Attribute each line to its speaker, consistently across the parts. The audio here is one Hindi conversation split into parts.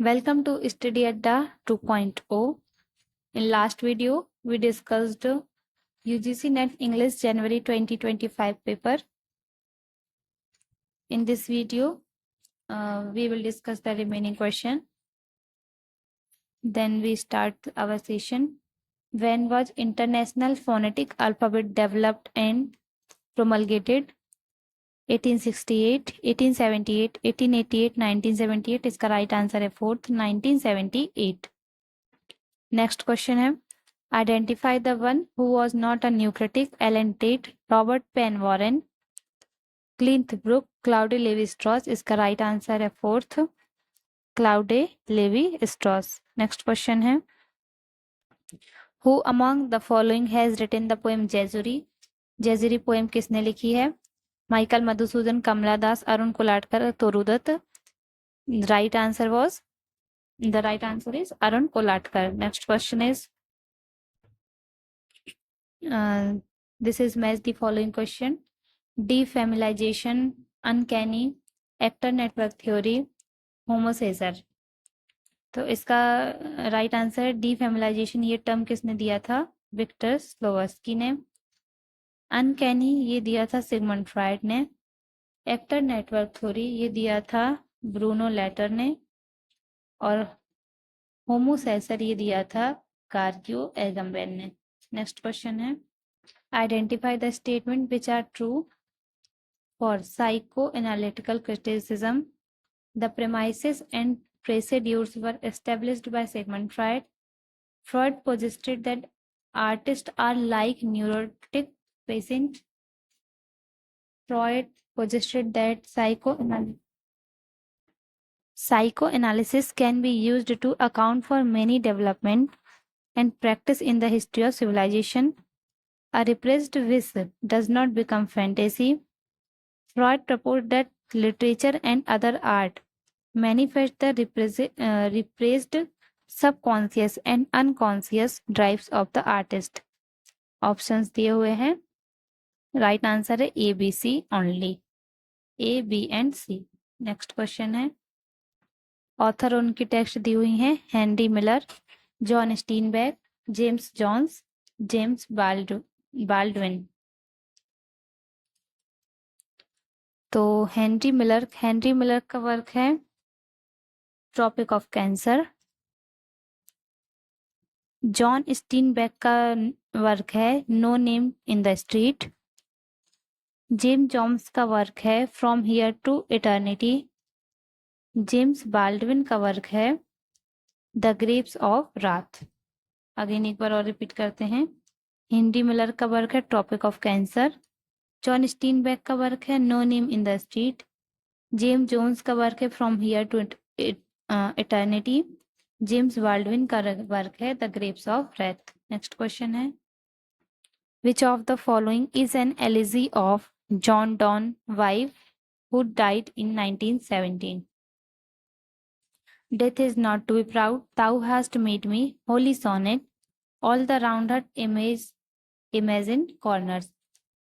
Speaker 1: Welcome to Study Adda 2.0. In last video, we discussed UGC NET English January 2025 paper. In this video, we will discuss the remaining question. Then we start our session. When was International Phonetic Alphabet developed and promulgated? 1868, 1878, 1888, 1978. इसका right answer है fourth, 1978. Next question है, identify the one who was not a new critic. Alan Tate, Robert Penn Warren, Clint Brook, Claude Levi-Strauss. इसका right answer है fourth, Claude Levi-Strauss. Next question है, who among the following has written the poem Jejuri? Jejuri poem किसने लिखी है? Michael Madhusudan, Kamala Das, Arun Kolatkar, Toru Dutt. Right answer was, the right answer is Arun Kolatkar. Next question is, this is match the following question. Defamiliation, uncanny, actor network theory, होमोसेसर. तो इसका राइट आंसर है डिफेमिलाइजेशन. ये टर्म किसने दिया था? विक्टर स्लोवस्की ने. अनकैनी ये दिया था सिगमंड फ्राइड ने. एक्टर नेटवर्क थ्योरी ये दिया था ब्रूनो लेटर ने. और होमोसेसर ये दिया था कार्गियो एगम्बेन ने. नेक्स्ट क्वेश्चन है, identify the statement which are true for psychoanalytical criticism. The premises and procedures were established by Sigmund Freud. Freud posited that artists are like neurotic patients. Freud posited that psychoanalysis can be used to account for many development and practice in the history of civilization. A repressed wish does not become fantasy. Freud proposed that literature and other art manifest the repressed subconscious and unconscious drives of the artist. Options दिए हुए हैं. राइट आंसर है A B C only, A B and C. Next question है, ऑथर उनकी टेक्स्ट दी हुई हैं Henry Miller, John Steinbeck, James Jones, James Baldwin. तो हेनरी मिलर का वर्क है Tropic of Cancer. John Steinbeck का वर्क है No Name in the Street. James Jones का वर्क है From Here to Eternity. James Baldwin का वर्क है The Grapes of Wrath. Again एक बार और रिपीट करते हैं. हेनरी मिलर का वर्क है Tropic of Cancer. John Steinbeck का वर्क है No Name in the Street. James Jones का वर्क है From Here to Eternity. James Baldwin का वर्क है The Grapes of Wrath. Next question है, which of the following is an elegy of John Donne wife who died in 1917? Death is not to be proud, thou hast made me, holy sonnet, all the round earth imagined corners.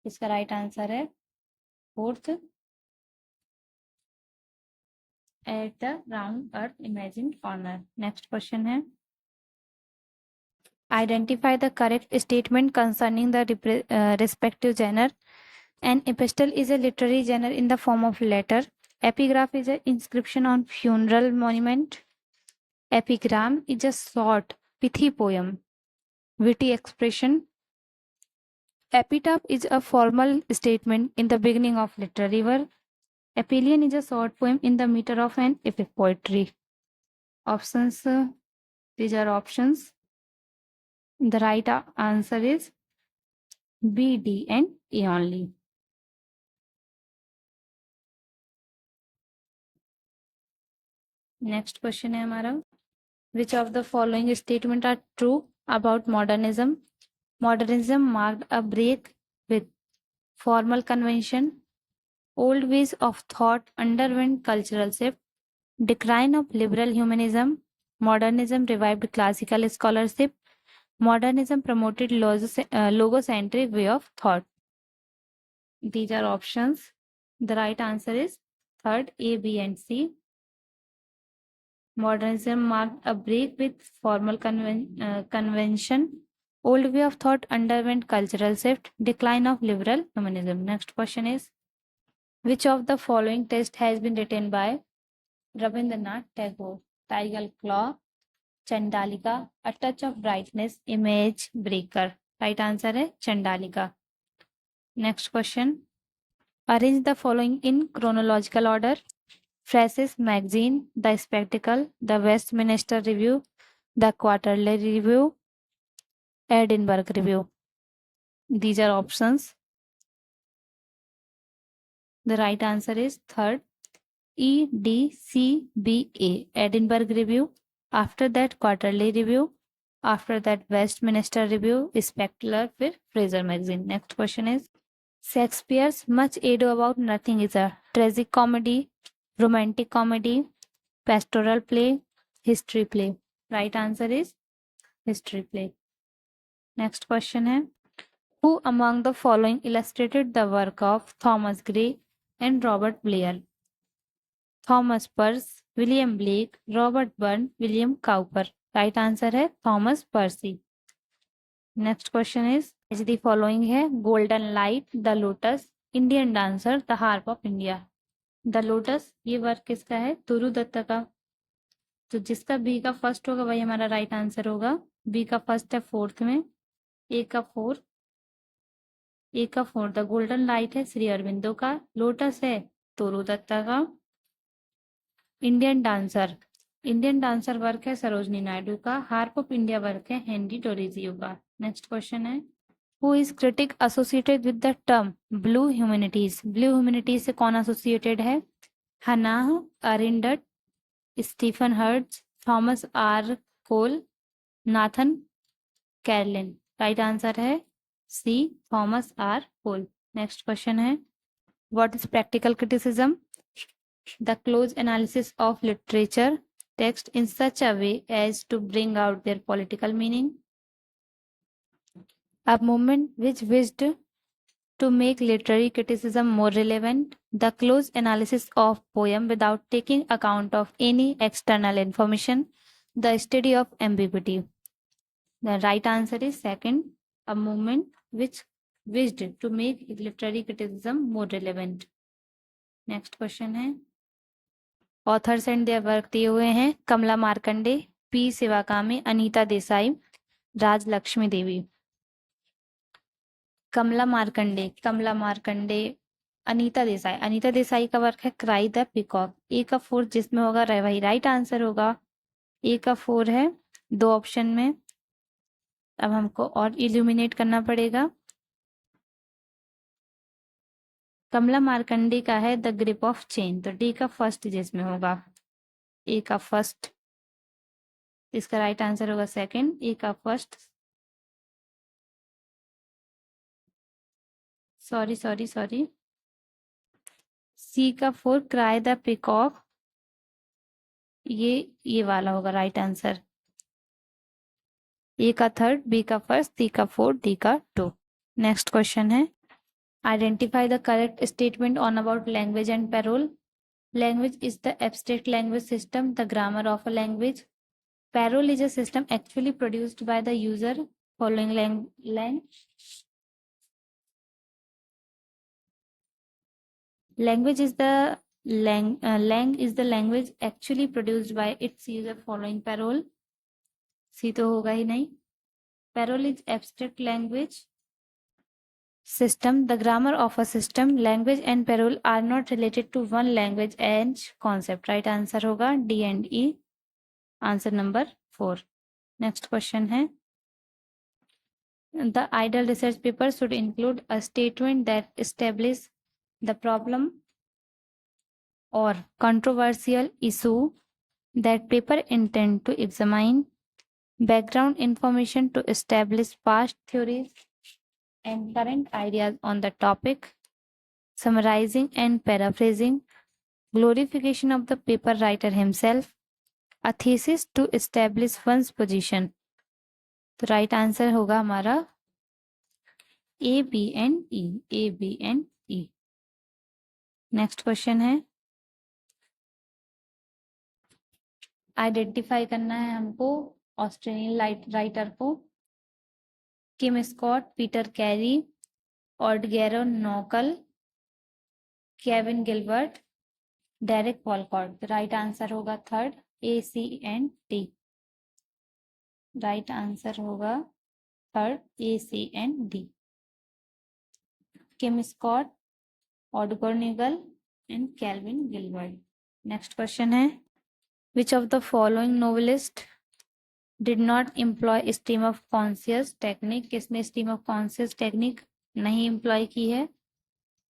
Speaker 1: इसका राइट आंसर है fourth, at the round earth imagined corner. Next question है, identify the correct statement concerning the respective genre. An epistle is a literary genre in the form of letter. Epigraph is an inscription on funeral monument. Epigram is a short, pithy poem, witty expression. Epitaph is a formal statement in the beginning of literary work. Epyllion is a short poem in the meter of an epic poetry. Options, these are options. The right answer is B, D and E only. Next question है हमारा, which of the following statement are true about modernism. Modernism marked a break with formal convention. Old ways of thought underwent cultural shift. Decline of liberal humanism. Modernism revived classical scholarship. Modernism promoted logocentric way of thought. These are options. The right answer is third, A B and C. Modernism marked a break with formal convention. Old way of thought underwent cultural shift. Decline of liberal humanism. Next question is, which of the following text has been written by Rabindranath Tagore? Tiger Claw, Chandalika, A Touch of Brightness, Image Breaker. Right answer है Chandalika. Next question. Arrange the following in chronological order. Francis Magazine, The Spectacle, The Westminster Review, The Quarterly Review, Edinburgh Review. These are options. The right answer is third, EDCBA, Edinburgh Review. After that, Quarterly Review. After that, Westminster Review, Spectacular, फिर Fraser Magazine. Next question is, Shakespeare's Much Ado About Nothing is a tragic comedy, romantic comedy, pastoral play, history play. Right answer is history play. Next question है, who among the following illustrated the work of Thomas Gray and Robert Blair? Thomas Percy, William Blake, Robert Burns, William Cowper. Right answer है Thomas Percy. Next question is, the following है, Golden Light, The Lotus, Indian Dancer, The Harp of India. The Lotus ये वर्क किसका है? तुरु दत्ता का. तो जिसका बी का फर्स्ट होगा वही हमारा राइट आंसर होगा. बी का फर्स्ट है फोर्थ में, ए का फोर, ए का फोर. द गोल्डन लाइट है श्री अरविंदो का, लोटस है तुरु दत्ता का. इंडियन डांसर वर्क है सरोजनी नायडू का. हार्प ऑफ इंडिया वर्क है हेनरी डोरिजियो का. नेक्स्ट क्वेश्चन है, who is critic associated with the term blue humanities? Blue humanities से कौन एसोसिएटेड है? Hannah Arendt, Stephen Hertz, Thomas R Cole, Nathan Carlin. Right answer है C, Thomas R Cole. Next question है, what is practical criticism? The close analysis of literature text in such a way as to bring out their political meaning. A movement which wished to make literary criticism more relevant. The close analysis of poem without taking account of any external information. The study of ambiguity. The right answer is second, a movement which wished to make literary criticism more relevant. Next question है, ऑथर्स एंड देयर वर्क दिए हुए हैं, कमला मार्कंडे, पी शिवाकामी, अनीता देसाई, राज लक्ष्मी देवी. कमला मार्कंडे, अनीता देसाई का वर्क है क्राई द पिकॉक. ए का फोर जिसमें होगा वही राइट आंसर होगा. ए का फोर है दो ऑप्शन में. अब हमको और इल्यूमिनेट करना पड़ेगा. कमला मार्कंडे का है द ग्रिप ऑफ चेन, तो डी का फर्स्ट जिसमें होगा. ए का फर्स्ट, इसका राइट आंसर होगा सेकंड. ए का फर्स्ट, सॉरी, सी का फोर क्राई द पिकॉक, ये वाला होगा राइट आंसर. ए का थर्ड, बी का फर्स्ट, सी का फोर, डी का टू. नेक्स्ट क्वेश्चन है, identify the correct statement on about language and parole. Language is the abstract language system, the grammar of a language. Parole is a system actually produced by the user following language is the language actually produced by its user following parole. सी तो होगा ही नहीं. Parole is abstract language system, the grammar of a system. Language and parole are not related to one language and concept. Right answer होगा D and E. Answer number 4. Next question है, the ideal research paper should include a statement that establishes the problem or controversial issue that paper intend to examine, background information to establish past theories and current ideas on the topic, summarizing and paraphrasing, glorification of the paper writer himself, a thesis to establish one's position. तो राइट आंसर होगा हमारा A, B and E. Next question है, आइडेंटिफाई करना है हमको ऑस्ट्रेलियन राइटर को। Kim Scott, Peter Carey, Oodgeroo Noonuccal, Kevin Gilbert, Derek Walcott. Right answer होगा third, A C and D. Right answer होगा third, A C and D. Kim Scott, Oodgeroo Noonuccal and Kelvin Gilbert. Next question है, which of the following novelist did not employ stream of conscious technique. किसने स्ट्रीम ऑफ कॉन्शियस टेक्निक नहीं एम्प्लॉय की है?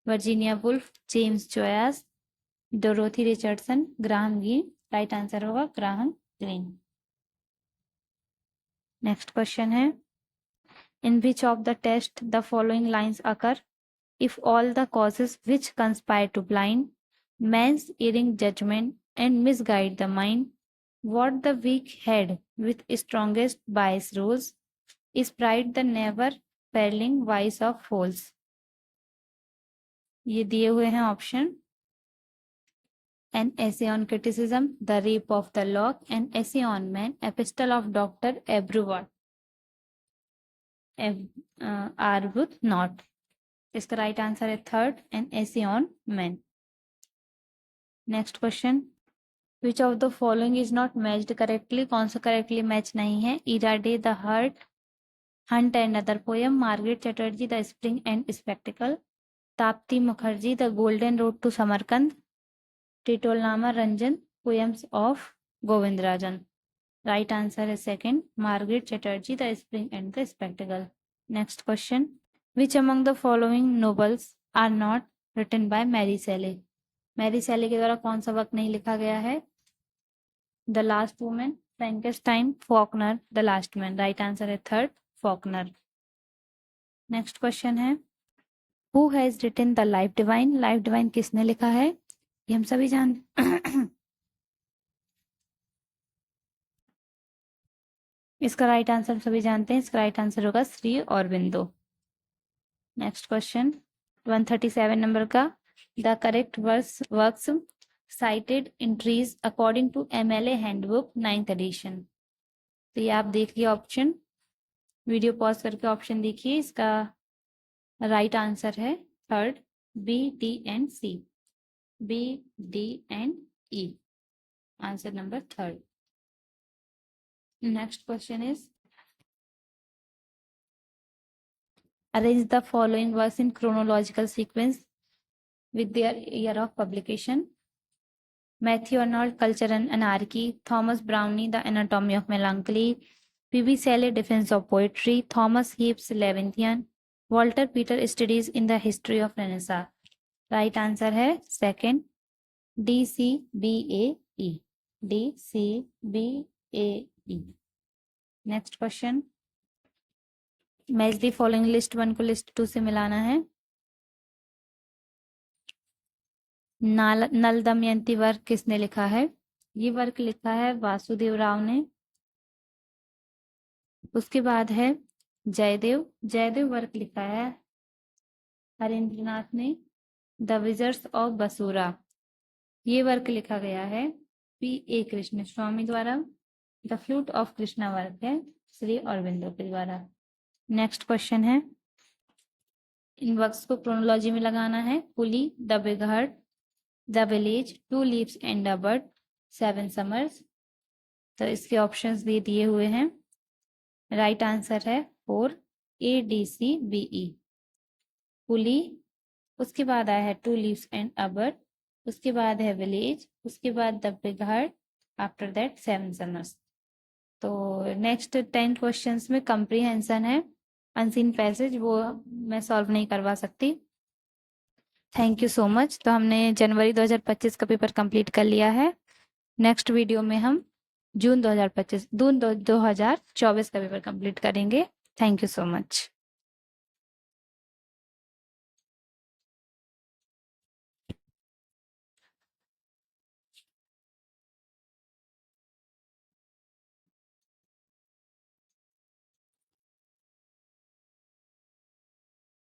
Speaker 1: Virginia Woolf, James Joyce, Dorothy Richardson, Graham Greene. Right answer होगा ग्राहम ग्रीन। नेक्स्ट क्वेश्चन है, in which of the test the following lines occur if all the causes which conspire to blind man's erring judgment and misguide the mind, what the weak head with strongest bias rules, is pride the never failing vice of fools। ये दिए हुए हैं option, an essay on criticism, the rape of the lock, an essay on man, epistle of Dr. Arbuthnot। इसका राइट आंसर है third, an essay on man. Next question, which of the following is not matched correctly. कौन सा करेक्टली मैच नहीं है? इराडे the hurt, Hunt and other poem, Margaret Chatterjee the spring and spectacle, Tapti Mukherjee the golden road to Samarkand, टिटोलनामा Ranjan poems of Govindarajan. Right answer है second, Margaret Chatterjee the spring and the spectacle. Next question, Which among the following novels are not written by Mary Shelley? Mary Shelley के द्वारा कौन सा वर्क नहीं लिखा गया है? The last women, Frankenstein, Faulkner, the last man. Right answer है थर्ड, फॉकनर। नेक्स्ट क्वेश्चन है, who has written the life divine. Life divine किसने लिखा है? ये हम सभी इसका राइट आंसर सभी जानते हैं। इसका राइट आंसर होगा Shri Aurobindo. Next question 137 number का, the correct works cited entries according to MLA handbook 9th edition. तो ये आप देखिए ऑप्शन, वीडियो पॉज करके ऑप्शन देखिए। इसका राइट आंसर है third, B D and C. B D and E, answer number third. Next question is, arrange the following works in chronological sequence with their year of publication. Matthew Arnold, Culture and Anarchy, Thomas Browne, The Anatomy of Melancholy, P.B. Shelley, Defense of Poetry, Thomas Heaps, Levanthian, Walter Peter, Studies in the History of Renaissance। Right answer है second, D C B A E. D C B A E. Next question, match the following list 1 को लिस्ट 2 से मिलाना है। नल दमयंती वर्क किसने लिखा है? ये वर्क लिखा है वासुदेव राव ने। उसके बाद है जयदेव, जयदेव वर्क लिखा है हरेंद्रनाथ ने। द विजर्स ऑफ बसूरा, ये वर्क लिखा गया है पी ए कृष्ण स्वामी द्वारा। The flute of Krishna work है श्री अरबिंदो के द्वारा। नेक्स्ट क्वेश्चन है, इन वर्क्स को क्रोनोलॉजी में लगाना है। Puli, the big heart, the village, two leaves and a bird, 7 summers. तो इसके ऑप्शंस भी दिए हुए हैं। राइट आंसर है 4, A D C B E. पुली, उसके बाद आया है two leaves and a bird, उसके बाद है विलेज, उसके बाद the big heart, after that 7 summers. तो नेक्स्ट 10 क्वेश्चंस में कंप्रीहेंशन है, अनसीन पैसेज वो मैं सॉल्व नहीं करवा सकती। Thank you so much. तो हमने जनवरी 2025 का पेपर कंप्लीट कर लिया है। नेक्स्ट वीडियो में हम जून 2024 का पेपर कंप्लीट करेंगे। Thank you so much.